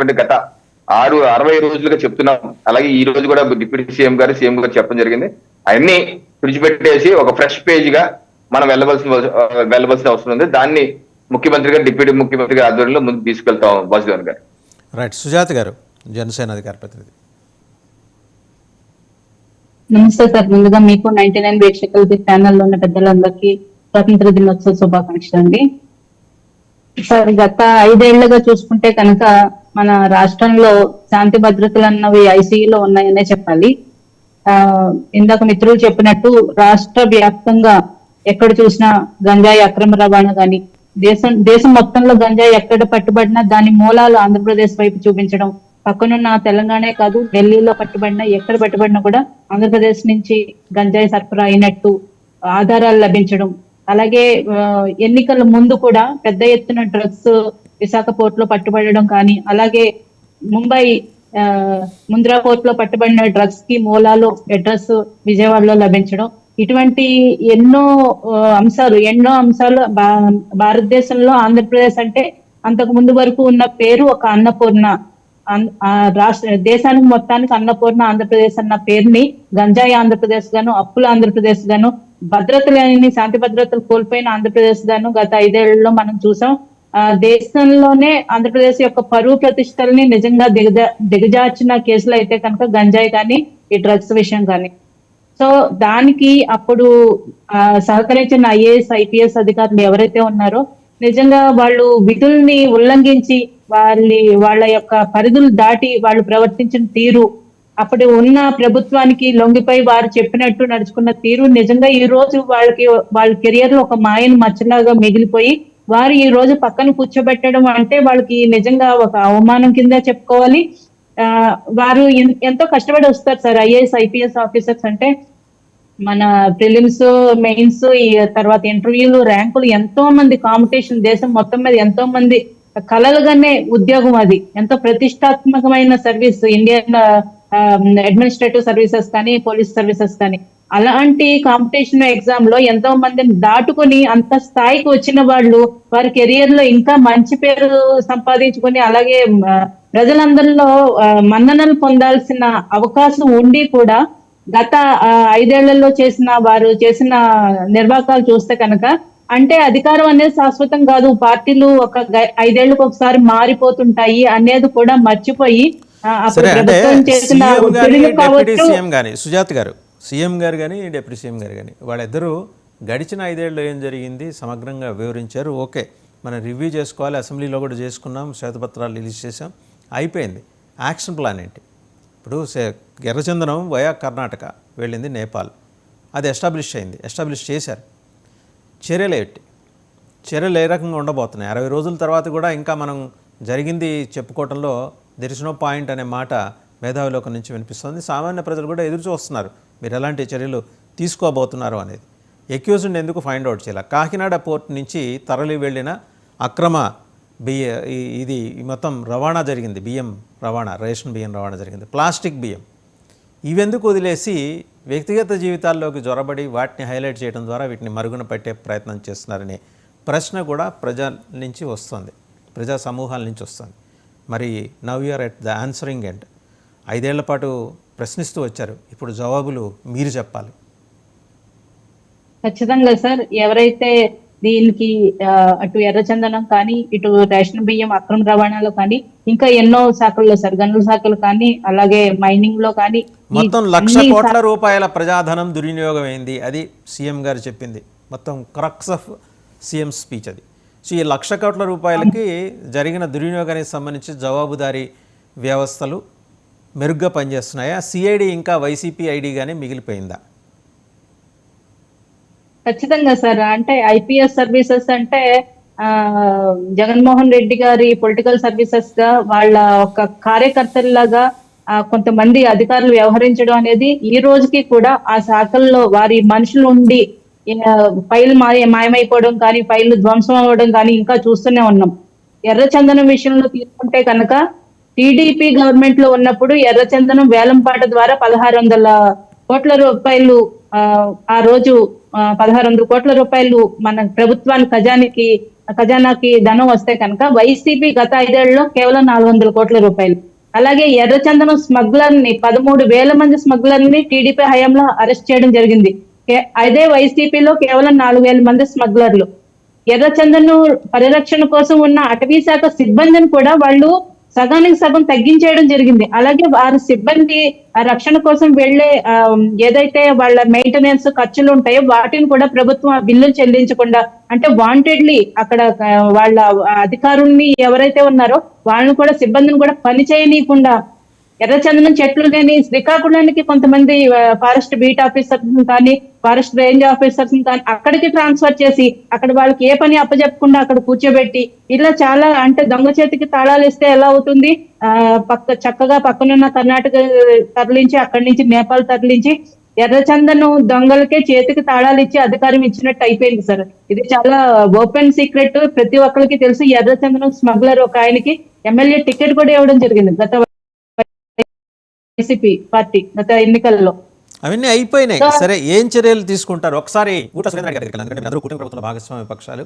చేసినటువంటి గత 60 రోజులుగా చెప్తున్నాం. అలాగే ఈ రోజు కూడా డిప్యూటీ సీఎం గారు చెప్పడం జరిగింది. అవన్నీ విడిచిపెట్టేసి ఒక ఫ్రెష్ పేజ్ గా మనం వెళ్ళవలసిన అవసరం ఉంది. దాన్ని డిప్యూటీ ముఖ్యమంత్రి గారి ఆధ్వర్యంలో ముందుకు తీసుకెళ్తాం వాసుదేవన్ గారు. రైట్. సుజాత గారు, జనసేన అధికార ప్రతినిధి. నమస్తే సార్. ముందుగా మీకు 99 వీక్షకులకి, ఛానల్లో ఉన్న పెద్దలందరికీ స్వాతంత్ర దినోత్సవ శుభాకాంక్షలు అండి. సార్, గత 5 ఏళ్లుగా చూసుకుంటే కనుక మన రాష్ట్రంలో శాంతి భద్రతలు అన్నవి ఐసీయూలో ఉన్నాయనే చెప్పాలి. ఇందాక మిత్రులు చెప్పినట్టు రాష్ట్ర వ్యాప్తంగా ఎక్కడ చూసినా గంజాయి అక్రమ రవాణా గాని, దేశం మొత్తంలో గంజాయి ఎక్కడ పట్టుబడినా దాని మూలాలు ఆంధ్రప్రదేశ్ వైపు చూపించడం, పక్కనున్న తెలంగాణే కాదు ఢిల్లీలో పట్టుబడినా ఎక్కడ పట్టుబడినా కూడా ఆంధ్రప్రదేశ్ నుంచి గంజాయి సరఫరా అయినట్టు ఆధారాలు లభించడం, అలాగే ఎన్నికల ముందు కూడా పెద్ద ఎత్తున డ్రగ్స్ విశాఖ పోర్ట్ లో పట్టుబడడం కానీ, అలాగే ముంబై ముంద్రా పోర్ట్ లో పట్టుబడిన డ్రగ్స్ కి మూలాలు అడ్రస్ విజయవాడలో లభించడం, ఇటువంటి ఎన్నో అంశాలు భారతదేశంలో ఆంధ్రప్రదేశ్ అంటే అంతకు ముందు వరకు ఉన్న పేరు ఒక అన్నపూర్ణ, దేశానికి మొత్తానికి అన్నపూర్ణ ఆంధ్రప్రదేశ్ అన్న పేరుని గంజాయి ఆంధ్రప్రదేశ్ గాను, అప్పుల ఆంధ్రప్రదేశ్ గాను, భద్రత లేని శాంతి భద్రతలు కోల్పోయిన ఆంధ్రప్రదేశ్ గాను గత 5 ఏళ్లలో మనం చూసాం. దేశంలోనే ఆంధ్రప్రదేశ్ యొక్క పరువు ప్రతిష్టల్ని నిజంగా దిగజార్చిన కేసులు అయితే కనుక గంజాయి కానీ ఈ డ్రగ్స్ విషయం కానీ. సో దానికి అప్పుడు సహకరించిన ఐఏఎస్ ఐపీఎస్ అధికారులు ఎవరైతే ఉన్నారో నిజంగా వాళ్ళు విధుల్ని ఉల్లంఘించి వాళ్ళ యొక్క పరిధులు దాటి వాళ్ళు ప్రవర్తించిన తీరు, అప్పుడు ఉన్న ప్రభుత్వానికి లొంగిపోయి వారు చెప్పినట్టు నడుచుకున్న తీరు నిజంగా ఈ రోజు వాళ్ళ కెరియర్ లో ఒక మాయను మచ్చలాగా మిగిలిపోయి వారు ఈ రోజు పక్కన కూర్చోబెట్టడం అంటే వాళ్ళకి నిజంగా ఒక అవమానం కింద చెప్పుకోవాలి. వారు ఎంతో కష్టపడి వస్తారు సార్. ఐఏఎస్ ఐపీఎస్ ఆఫీసర్స్ అంటే మన ప్రిలిమ్స్, మెయిన్స్, ఈ తర్వాత ఇంటర్వ్యూలు, ర్యాంకులు, ఎంతో మంది కాంపిటీషన్, దేశం మొత్తం మీద ఎంతో మంది కలలుగానే ఉద్యోగం. అది ఎంతో ప్రతిష్టాత్మకమైన సర్వీస్, ఇండియన్ అడ్మినిస్ట్రేటివ్ సర్వీసెస్ కానీ పోలీస్ సర్వీసెస్ కానీ. అలాంటి కాంపిటీషన్ ఎగ్జామ్ లో ఎంతో మందిని దాటుకుని అంత స్థాయికి వచ్చిన వాళ్ళు వారి కెరియర్ లో ఇంకా మంచి పేరు సంపాదించుకొని అలాగే ప్రజలందరిలో మన్ననలు పొందాల్సిన అవకాశం ఉండి కూడా గత 5 ఏళ్లలో వారు చేసిన నిర్వాకాలు చూస్తే కనుక అంటే అధికారం అనేది శాశ్వతం కాదు, పార్టీలు ఒక 5 ఏళ్లకు ఒకసారి మారిపోతుంటాయి అనేది కూడా మర్చిపోయి సుజాత గారు, సీఎం గారు కానీ డిప్యూటీ సీఎం గారు కానీ వాళ్ళిద్దరూ గడిచిన 5 ఏళ్ళు ఏం జరిగింది సమగ్రంగా వివరించారు. ఓకే, మనం రివ్యూ చేసుకోవాలి, అసెంబ్లీలో కూడా చేసుకున్నాం, శ్వేతపత్రాలు రిలీజ్ చేసాం, అయిపోయింది. యాక్షన్ ప్లాన్ ఏంటి? ఇప్పుడు ఎర్రచందనం వయా కర్ణాటక వెళ్ళింది నేపాల్, అది ఎస్టాబ్లిష్ చేశారు. చర్యలు ఏ రకంగా ఉండబోతున్నాయి? 60 రోజుల తర్వాత కూడా ఇంకా మనం జరిగింది చెప్పుకోవడంలో దెర్ ఇస్ నో పాయింట్ అనే మాట మేధావిలోకం నుంచి వినిపిస్తుంది. సామాన్య ప్రజలు కూడా ఎదురు చూస్తున్నారు మీరు ఎలాంటి చర్యలు తీసుకోబోతున్నారు అనేది. ఎక్యూజ్డ్ ఎందుకు ఫైండ్ అవుట్ చేయాలి? కాకినాడ పోర్ట్ నుంచి తరలి వెళ్ళిన అక్రమ ఇది మొత్తం రవాణా జరిగింది, రేషన్ బియ్యం రవాణా జరిగింది, ప్లాస్టిక్ బియ్యం. ఇవెందుకు వదిలేసి వ్యక్తిగత జీవితాల్లోకి జొరబడి వాటిని హైలైట్ చేయడం ద్వారా వీటిని మరుగున పెట్టే ప్రయత్నం చేస్తున్నారనే ప్రశ్న కూడా ప్రజల నుంచి వస్తుంది, ప్రజా సమూహాల నుంచి వస్తుంది. మరి now you are at the answering end. 5 ఏళ్ల పాటు ప్రశ్నిస్తూ వచ్చారు, ఇప్పుడు జవాబులు మీరు చెప్పాలి. ఖచ్చితంగా సార్. ఎవరైతే దీనికి అటు ఎర్రచందనం కానీ ఇటు రేషన్ బియ్యం అక్రమ రవాణాలో కానీ ఇంకా ఎన్నో శాఖల్లో సార్, గనుల శాఖలు కానీ అలాగే మైనింగ్ లో కానీ మొత్తం 1,00,000 కోట్ల రూపాయల ప్రజాధనం దుర్వినియోగం అయింది. అది సీఎం గారు చెప్పింది, మొత్తం క్రక్స్ ఆఫ్ సీఎం స్పీచ్ అది. సో ఈ 1,00,000 కోట్ల రూపాయలకి జరిగిన దుర్వినియోగానికి సంబంధించి జవాబుదారీ వ్యవస్థలు మెరుగ్గా పనిచేస్తున్నాయా? సిఐడి ఇంకా వైసీపీ ఐడిగానే మిగిలిపోయిందా? ఖచ్చితంగా సార్. అంటే ఐపీఎస్ సర్వీసెస్ అంటే జగన్మోహన్ రెడ్డి గారి పొలిటికల్ సర్వీసెస్ గా వాళ్ళ ఒక కార్యకర్తల్లాగా కొంతమంది అధికారులు వ్యవహరించడం అనేది ఈ రోజుకి కూడా ఆ శాఖల్లో వారి మనుషులు ఉండి ఫైల్ మాయమైపోవడం కానీ, ఫైళ్లు ధ్వంసం అవ్వడం కానీ ఇంకా చూస్తూనే ఉన్నాం. ఎర్రచందనం విషయంలో తీసుకుంటే కనుక టీడీపీ గవర్నమెంట్ లో ఉన్నప్పుడు ఎర్రచందనం వేలంపాట ద్వారా 1,600 కోట్ల రూపాయలు ఆ రోజు 1,600 కోట్ల రూపాయలు మన ప్రభుత్వానికి ఖజానికి ఖజానాకి ధనం వస్తే కనుక వైసీపీ గత 5 ఏళ్లలో కేవలం 400 కోట్ల రూపాయలు. అలాగే ఎర్రచందనం స్మగ్లర్ ని 13,000 మంది స్మగ్లర్ ని టీడీపీ హయాంలో అరెస్ట్ చేయడం జరిగింది. అదే వైసీపీలో కేవలం 4,000 మంది స్మగ్లర్లు. ఎర్రచందనం పరిరక్షణ కోసం ఉన్న అటవీ శాఖ సిబ్బందిని కూడా వాళ్ళు సగానికి సగం తగ్గించేయడం జరిగింది. అలాగే వారి సిబ్బంది రక్షణ కోసం వెళ్లే ఏదైతే వాళ్ళ మెయింటెనెన్స్ ఖర్చులు ఉంటాయో వాటిని కూడా ప్రభుత్వం ఆ బిల్లులు చెల్లించకుండా, అంటే వాంటెడ్లీ అక్కడ వాళ్ళ అధికారుల్ని ఎవరైతే ఉన్నారో వాళ్ళని కూడా సిబ్బందిని కూడా పని చేయనీయకుండా, ఎర్రచందనం చెట్లు లేని శ్రీకాకుళానికి కొంతమంది ఫారెస్ట్ బీట్ ఆఫీసర్స్ కానీ ఫారెస్ట్ రేంజ్ ఆఫీసర్స్ కానీ అక్కడికి ట్రాన్స్ఫర్ చేసి అక్కడ వాళ్ళకి ఏ పని అప్పచెప్పకుండా అక్కడ కూర్చోబెట్టి, ఇలా చాలా అంటే దొంగ చేతికి తాళాలు ఇస్తే ఎలా అవుతుంది, చక్కగా పక్కనున్న కర్ణాటక తరలించి అక్కడి నుంచి నేపాల్ తరలించి ఎర్రచందనం దొంగలకే చేతికి తాళాలు ఇచ్చి అధికారం ఇచ్చినట్టు అయిపోయింది సార్. ఇది చాలా ఓపెన్ సీక్రెట్, ప్రతి ఒక్కరికి తెలుసు. ఎర్రచందనం స్మగ్లర్ ఒక ఆయనకి ఎమ్మెల్యే టికెట్ కూడా ఇవ్వడం జరిగింది గత వైసీపీ పార్టీ గత ఎన్నికల్లో. అవన్నీ అయిపోయినాయి. సరే, ఏం చర్యలు తీసుకుంటారు? ఒకసారి ఊట సురేంద్ర గారి దగ్గరికి వెళ్ళండి. ఎందుకంటే అందరూ కూటమి ప్రభుత్వంలో భాగస్వామ్య పక్షాలు.